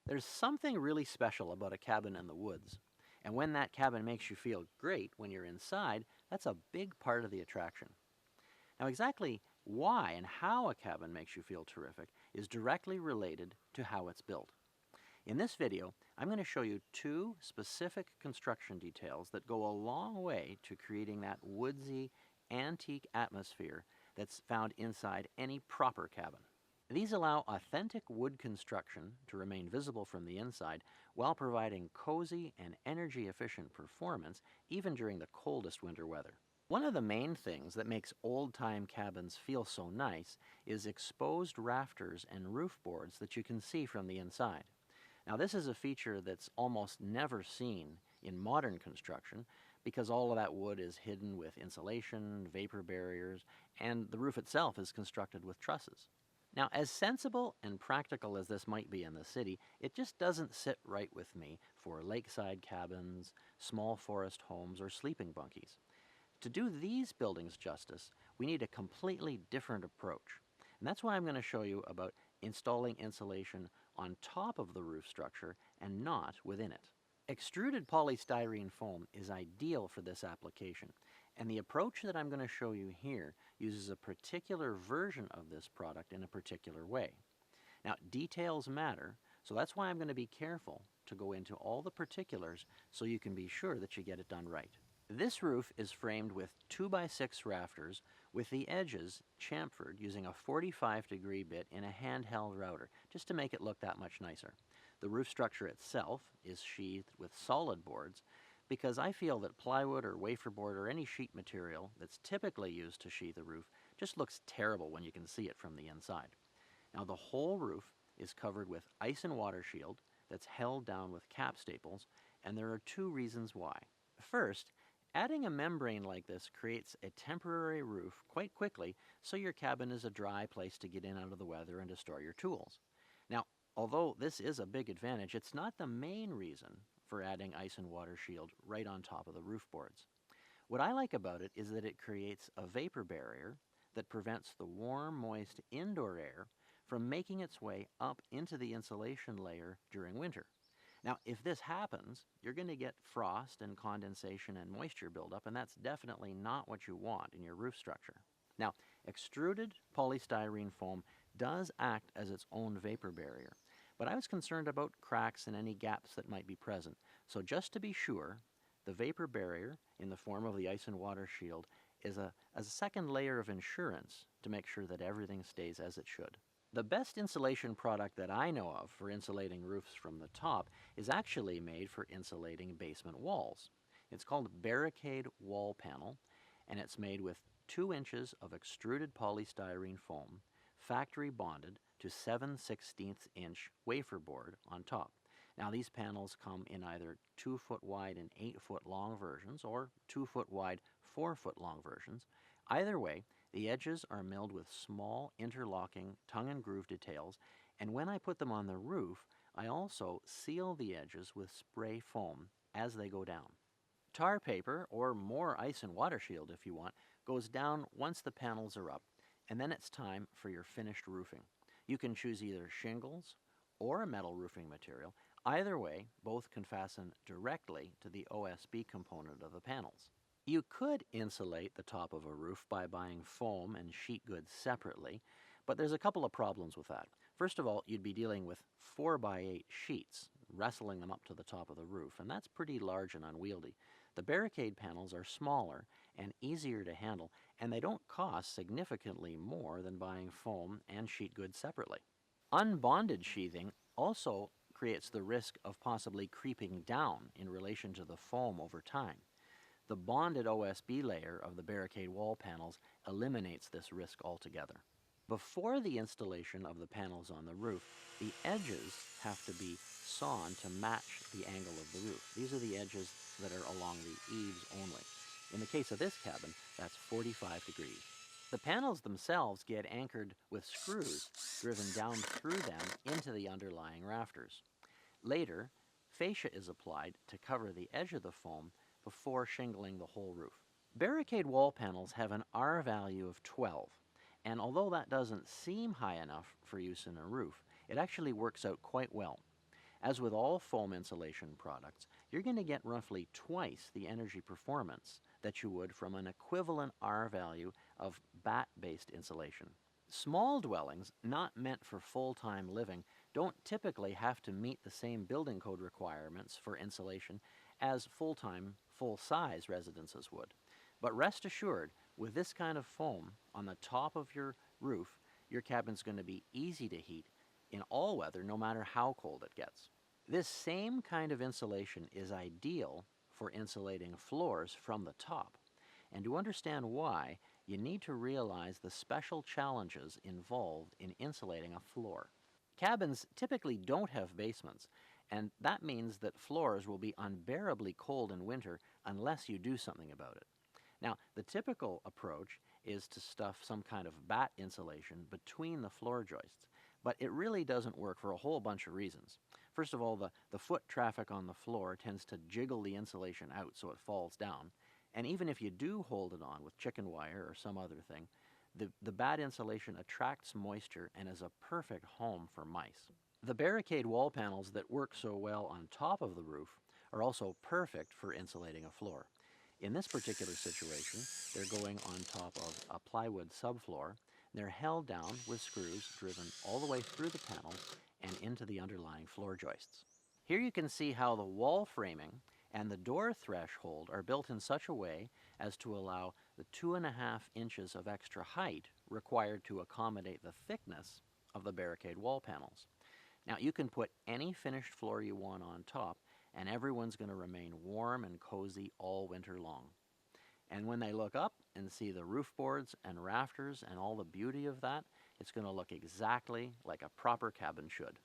There's something really special about a cabin in the woods. And when that cabin makes you feel great when you're inside, that's a big part of the attraction. Now, exactly why and how a cabin makes you feel terrific is directly related to how it's built. In this video, I'm going to show you two specific construction details that go a long way to creating that woodsy, antique atmosphere that's found inside any proper cabin. These allow authentic wood construction to remain visible from the inside while providing cozy and energy-efficient performance even during the coldest winter weather. One of the main things that makes old-time cabins feel so nice is exposed rafters and roof boards that you can see from the inside. Now, this is a feature that's almost never seen in modern construction because all of that wood is hidden with insulation, vapor barriers, and the roof itself is constructed with trusses. Now, as sensible and practical as this might be in the city, it just doesn't sit right with me for lakeside cabins, small forest homes, or sleeping bunkies. To do these buildings justice, we need a completely different approach. And that's why I'm going to show you about installing insulation on top of the roof structure and not within it. Extruded polystyrene foam is ideal for this application, and the approach that I'm going to show you here uses a particular version of this product in a particular way. Now, details matter, so that's why I'm going to be careful to go into all the particulars so you can be sure that you get it done right. This roof is framed with 2x6 rafters with the edges chamfered using a 45-degree bit in a handheld router, just to make it look that much nicer. The roof structure itself is sheathed with solid boards because I feel that plywood or wafer board or any sheet material that's typically used to sheathe a roof just looks terrible when you can see it from the inside. Now, the whole roof is covered with ice and water shield that's held down with cap staples, and there are two reasons why. First, adding a membrane like this creates a temporary roof quite quickly, so your cabin is a dry place to get in out of the weather and to store your tools. Now, although this is a big advantage, it's not the main reason for adding ice and water shield right on top of the roof boards. What I like about it is that it creates a vapor barrier that prevents the warm, moist indoor air from making its way up into the insulation layer during winter. Now, if this happens, you're going to get frost and condensation and moisture buildup, and that's definitely not what you want in your roof structure. Now, extruded polystyrene foam does act as its own vapor barrier, but I was concerned about cracks and any gaps that might be present. So just to be sure, the vapor barrier in the form of the ice and water shield is a second layer of insurance to make sure that everything stays as it should. The best insulation product that I know of for insulating roofs from the top is actually made for insulating basement walls. It's called BARRICADE wall panel, and it's made with 2 inches of extruded polystyrene foam, factory bonded to 7/16" wafer board on top. Now, these panels come in either 2-foot wide and 8-foot long versions or 2-foot wide, 4-foot long versions. Either way, the edges are milled with small interlocking tongue and groove details, and when I put them on the roof, I also seal the edges with spray foam as they go down. Tar paper, or more ice and water shield if you want, goes down once the panels are up, and then it's time for your finished roofing. You can choose either shingles or a metal roofing material. Either way, both can fasten directly to the OSB component of the panels. You could insulate the top of a roof by buying foam and sheet goods separately, but there's a couple of problems with that. First of all, you'd be dealing with 4x8 sheets, wrestling them up to the top of the roof, and that's pretty large and unwieldy. The BARRICADE panels are smaller and easier to handle, and they don't cost significantly more than buying foam and sheet goods separately. Unbonded sheathing also creates the risk of possibly creeping down in relation to the foam over time. The bonded OSB layer of the BARRICADE wall panels eliminates this risk altogether. Before the installation of the panels on the roof, the edges have to be sawn to match the angle of the roof. These are the edges that are along the eaves only. In the case of this cabin, that's 45 degrees. The panels themselves get anchored with screws driven down through them into the underlying rafters. Later, fascia is applied to cover the edge of the foam before shingling the whole roof. BARRICADE wall panels have an R value of 12, and although that doesn't seem high enough for use in a roof, it actually works out quite well. As with all foam insulation products, you're going to get roughly twice the energy performance that you would from an equivalent R value of batt-based insulation. Small dwellings, not meant for full-time living, don't typically have to meet the same building code requirements for insulation as full-time, full-size residences would. But rest assured, with this kind of foam on the top of your roof, your cabin's going to be easy to heat in all weather, no matter how cold it gets. This same kind of insulation is ideal for insulating floors from the top. And to understand why, you need to realize the special challenges involved in insulating a floor. Cabins typically don't have basements, and that means that floors will be unbearably cold in winter unless you do something about it. Now, the typical approach is to stuff some kind of batt insulation between the floor joists, but it really doesn't work for a whole bunch of reasons. First of all, the foot traffic on the floor tends to jiggle the insulation out so it falls down, and even if you do hold it on with chicken wire or some other thing, the batt insulation attracts moisture and is a perfect home for mice. The BARRICADE wall panels that work so well on top of the roof are also perfect for insulating a floor. In this particular situation, they're going on top of a plywood subfloor. They're held down with screws driven all the way through the panels and into the underlying floor joists. Here you can see how the wall framing and the door threshold are built in such a way as to allow the 2.5 inches of extra height required to accommodate the thickness of the BARRICADE wall panels. Now, you can put any finished floor you want on top, and everyone's going to remain warm and cozy all winter long. And when they look up and see the roof boards and rafters and all the beauty of that, it's going to look exactly like a proper cabin should.